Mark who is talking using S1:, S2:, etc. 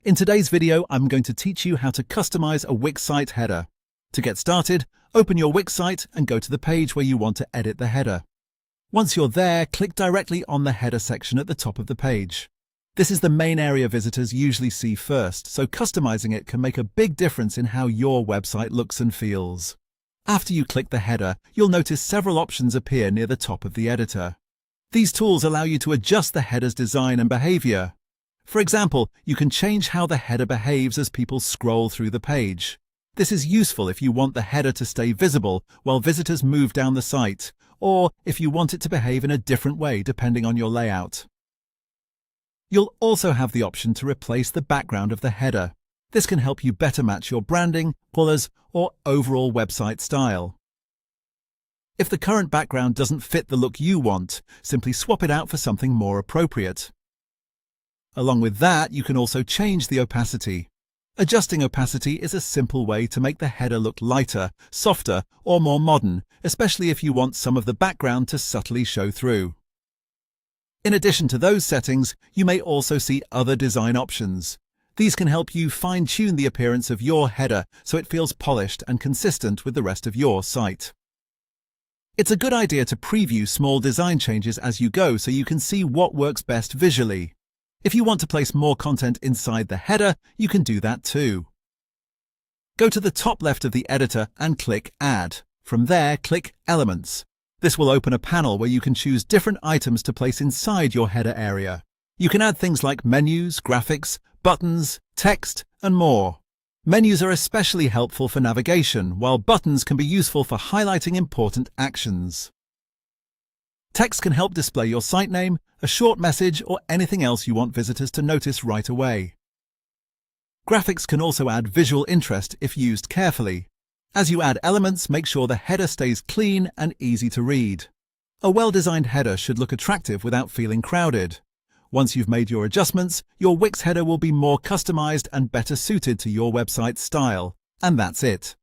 S1: In today's video, I'm going to teach you how to customize a Wix site header. To get started, open your Wix site and go to the page where you want to edit the header. Once you're there, click directly on the header section at the top of the page. This is the main area visitors usually see first, so customizing it can make a big difference in how your website looks and feels. After you click the header, you'll notice several options appear near the top of the editor. These tools allow you to adjust the header's design and behavior. For example, you can change how the header behaves as people scroll through the page. This is useful if you want the header to stay visible while visitors move down the site, or if you want it to behave in a different way depending on your layout. You'll also have the option to replace the background of the header. This can help you better match your branding, colors, or overall website style. If the current background doesn't fit the look you want, simply swap it out for something more appropriate. Along with that, you can also change the opacity. Adjusting opacity is a simple way to make the header look lighter, softer, or more modern, especially if you want some of the background to subtly show through. In addition to those settings, you may also see other design options. These can help you fine-tune the appearance of your header so it feels polished and consistent with the rest of your site. It's a good idea to preview small design changes as you go so you can see what works best visually. If you want to place more content inside the header, you can do that too. Go to the top left of the editor and click Add. From there, click Elements. This will open a panel where you can choose different items to place inside your header area. You can add things like menus, graphics, buttons, text, and more. Menus are especially helpful for navigation, while buttons can be useful for highlighting important actions. Text can help display your site name, a short message, or anything else you want visitors to notice right away. Graphics can also add visual interest if used carefully. As you add elements, make sure the header stays clean and easy to read. A well-designed header should look attractive without feeling crowded. Once you've made your adjustments, your Wix header will be more customized and better suited to your website's style. And that's it.